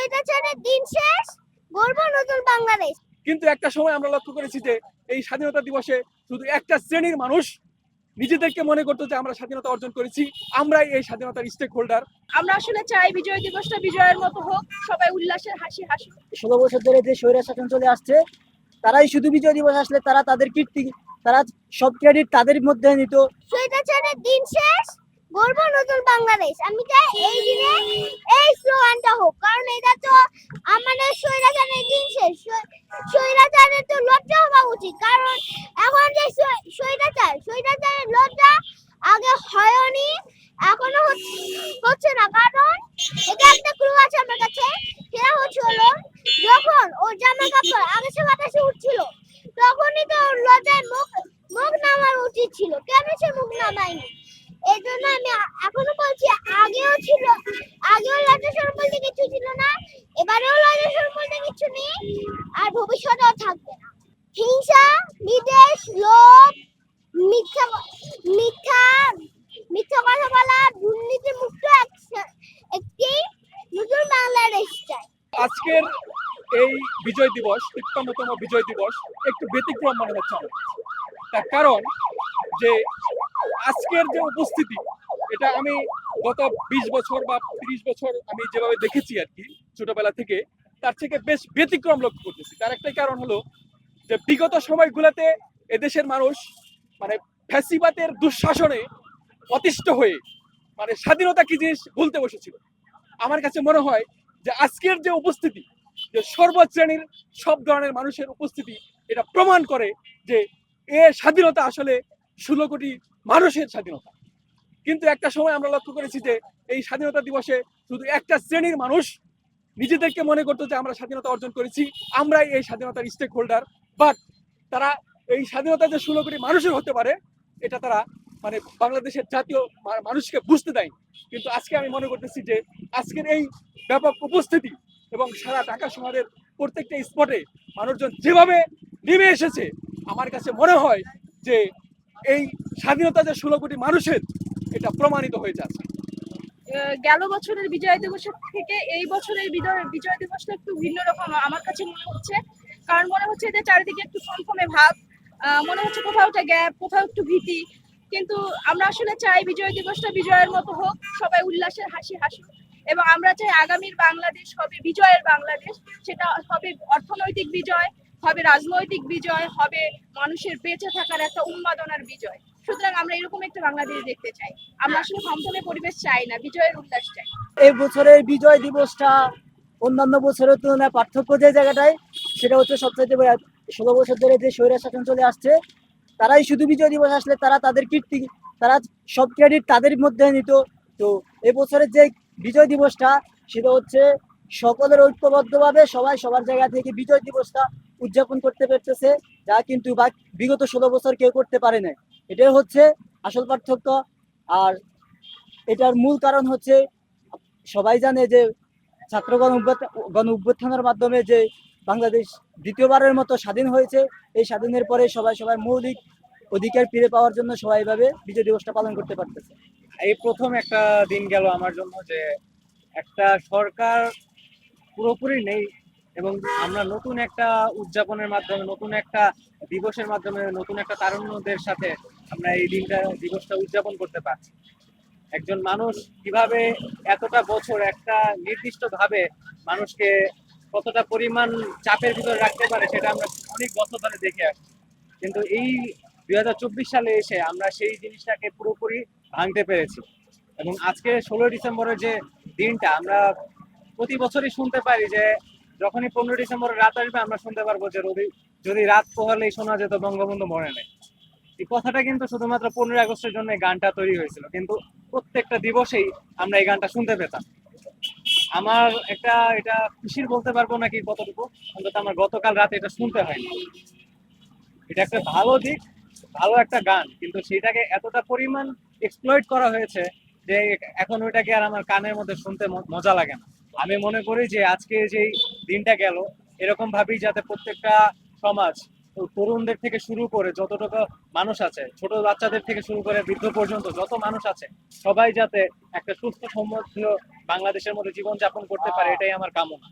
স্বৈরাচারের দিন শেষ, গড়ব নতুন বাংলাদেশ। কিন্তু একটা সময় আমরা লক্ষ্য করেছি যে এই স্বাধীনতা দিবসে শুধু একটা শ্রেণীর মানুষ নিজেদেরকে মনে করতো যে আমরা স্বাধীনতা অর্জন করেছি, আমরাই এই স্বাধীনতার স্টেক হোল্ডার। আমরা আসলে চাই বিজয় দিবসটা বিজয়ের মতো হোক, সবাই উল্লাসের হাসি হাসুক। 16 বছর ধরে যে স্বৈরাচার শাসন চলে আসছে, তারাই শুধু বিজয় দিবস আসলে তাদের কীর্তি, তারা সব ক্রেডিট তাদের মধ্যে নিত। স্বৈরাচারের দিন শেষ, গড়ব নতুন বাংলাদেশ। আমি চাই এই দিনে এই স্লোগানটা হোক, কারণ এটা তো আমাদের স্বৈরাচারের দিন শেষ। স্বৈরাচারের তো লজ্জা হওয়া উচিত, কারণ এখন যে স্বৈরাচারের লজ্জা আগে হয়নি, এখনো হচ্ছে না। কারণ এটা একটা ক্লু আছে আমার কাছে, সেটা হলো যখন ওর জামা কাপড় আকাশে বাতাসে উঠছিল, তখনই তো ওর লজ্জায় মুখ নামার উচিত ছিল, কেন সে মুখ নামায়নি? এই জন্য আমি এখনো বলছি, আগেও লজ্জা শরম বলতে কিছু ছিল না, এবারেও লজ্জা শরম বলতে কিছু নেই, আর ভবিষ্যতেও থাকবে না। হিংসা, বিদ্বেষ, লোভ, মিথ্যা মিথ্যা মিথ্যা কথা বলা, দুর্নীতি মুক্ত একটি নতুন বাংলাদেশ চাই। আজকের এই বিজয় দিবস, ৫৩তম বিজয় দিবস একটু ব্যতিক্রম মনে হচ্ছে আমার। তার কারণ যে আজকের যে উপস্থিতি, এটা আমি গত ২০ বছর বা ৩০ বছর আমি যেভাবে দেখেছি আর কি ছোটবেলা থেকে, তার থেকে বেশ ব্যতিক্রম লক্ষ্য করতেছি। তার একটাই কারণ হলো যে বিগত সময়গুলোতে এদেশের মানুষ মানে ফ্যাসিবাদের দুঃশাসনে অতিষ্ঠ হয়ে মানে স্বাধীনতা কি জিনিস ভুলতে বসেছিল। আমার কাছে মনে হয় যে আজকের যে উপস্থিতি, যে সর্বশ্রেণীর সব ধরনের মানুষের উপস্থিতি, এটা প্রমাণ করে যে এ স্বাধীনতা আসলে 16 কোটি মানুষের স্বাধীনতা। কিন্তু একটা সময় আমরা লক্ষ্য করেছি যে এই স্বাধীনতা দিবসে শুধু একটা শ্রেণীর মানুষ নিজেদেরকে মনে করতো যে আমরা স্বাধীনতা অর্জন করেছি, আমরাই এই স্বাধীনতার স্টেক হোল্ডার। বাট তারা এই স্বাধীনতা যে 16 কোটি মানুষের হতে পারে, এটা তারা মানে বাংলাদেশের জাতীয় মানুষকে বুঝতে দেয়নি। কিন্তু আজকে আমি মনে করতেছি যে আজকের এই ব্যাপক উপস্থিতি এবং সারা ঢাকা শহরের প্রত্যেকটা স্পটে মানুষজন যেভাবে নেমে এসেছে, আমার কাছে মনে হয় যে এই স্বাধীনতা যে 16 কোটি মানুষের, এটা প্রমাণিত হয়ে যাচ্ছে। গেল বছরের বিজয় দিবসের থেকে এই বছরের বিজয় দিবসটা একটু ভিন্ন রকম আমার কাছে মনে হচ্ছে। কারণ মনে হচ্ছে যে চারিদিকে একটু থমথমে ভাব, মনে হচ্ছে কোথাও একটা গ্যাপ, কোথাও একটু ভীতি। কিন্তু আমরা আসলে চাই বিজয় দিবসটা বিজয়ের মতো হোক, সবাই উল্লাসের হাসি হাসুক। এবং আমরা চাই আগামীর বাংলাদেশ হবে বিজয়ের বাংলাদেশ। সেটা হবে অর্থনৈতিক বিজয়, হবে রাজনৈতিক বিজয়, হবে মানুষের বেঁচে থাকার একটা উন্মাদনার বিজয়। সুতরাং আমরা এরকম একটা বাংলাদেশ দেখতে চাই। আমরা আসলে থমথমে পরিবেশ চাই না, বিজয়ের উল্লাস চাই। এই বছরের বিজয় দিবসটা অন্যান্য বছরের তুলনায় পার্থক্য যে জায়গাটায়, সেটা হচ্ছে সবচাইতে 16 বছর ধরে যে স্বৈরাচার শাসন চলে আসছে, তারাই শুধু বিজয় দিবস আসলে তাদের কীর্তি, তারা সব ক্রেডিট তাদের মধ্যে নিত। তো এবছরের যে বিজয় দিবসটা, সেটা হচ্ছে সকলের ঐক্যবদ্ধভাবে সবাই সবার জায়গা থেকে বিজয় দিবসটা উদযাপন করতে পারতেছে, যা কিন্তু বিগত 16 বছর কেউ করতে পারে না। এটাই হচ্ছে আসল পার্থক্য। আর এটার মূল কারণ হচ্ছে, সবাই জানে যে ছাত্র গণ অভ্যুত্থানের মাধ্যমে যে বাংলাদেশ দ্বিতীয়বারের মতো স্বাধীন হয়েছে, এই স্বাধীনের পরে সবাই মৌলিক অধিকার ফিরে পাওয়ার জন্য সবাই এভাবে বিজয় দিবসটা পালন করতে পারতেছে। এই প্রথম একটা দিন গেল আমার জন্য যে একটা সরকার পুরোপুরি নেই, এবং আমরা নতুন একটা উদযাপনের মাধ্যমে, নতুন একটা দিবসের মাধ্যমে, নতুন একটা তারুণ্যদের সাথে আমরা এই দিবসটা উদযাপন করতে পারছি। একজন মানুষ কিভাবে এতটা বছর একটা নির্দিষ্ট ভাবে মানুষকে কতটা পরিমাণ চাপের ভিতরে রাখতে পারে, সেটা আমরা অনেক বছর ধরে দেখে আসছি। কিন্তু এই 2024 সালে এসে আমরা সেই জিনিসটাকে পুরোপুরি ভাঙতে পেরেছি। এবং আজকে 16 ডিসেম্বরের যে দিনটা, আমরা প্রতি বছরই শুনতে পারি যে যখনই 15 ডিসেম্বরের রাত আসবে, আমরা শুনতে পারবো যে যদি রাত পোহালেই শোনা যেত বঙ্গবন্ধু মরে নাই। এই কথাটা কিন্তু শুধুমাত্র 15 আগস্টের জন্য এই গানটা তৈরি হয়েছিল, কিন্তু প্রত্যেকটা দিবসেই আমরা এই গানটা শুনতে পেতাম। আমার এটা খুশির বলতে পারবো নাকি কতটুকু, অন্তত আমার গতকাল রাতে এটা শুনতে হয়নি। এটা একটা ভালো দিক, ভালো একটা গান, কিন্তু সেটাকে এতটা পরিমাণ এক্সপ্লয়েট করা হয়েছে যে এখন ওইটাকে আর আমার কানের মধ্যে শুনতে মজা লাগে না। আমি মনে করি যে আজকে যেই দিনটা গেল, এরকম ভাবেই যাতে প্রত্যেকটা সমাজ, তরুণদের থেকে শুরু করে যতটুকু মানুষ আছে, ছোট বাচ্চাদের থেকে শুরু করে বৃদ্ধ পর্যন্ত যত মানুষ আছে, সবাই যাতে একটা সুস্থ সমৃদ্ধ বাংলাদেশের মধ্যে জীবনযাপন করতে পারে, এটাই আমার কামনা।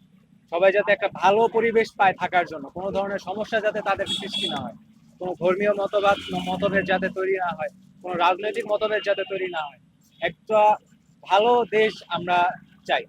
সবাই যাতে একটা ভালো পরিবেশ পায় থাকার জন্য, কোনো ধরনের সমস্যা যাতে তাদের সৃষ্টি না হয়, কোনো ধর্মীয় মতভেদ যাতে তৈরি না হয়, কোনো রাজনৈতিক মতভেদ যাতে তৈরি না হয়, একটা ভালো দেশ আমরা চাই।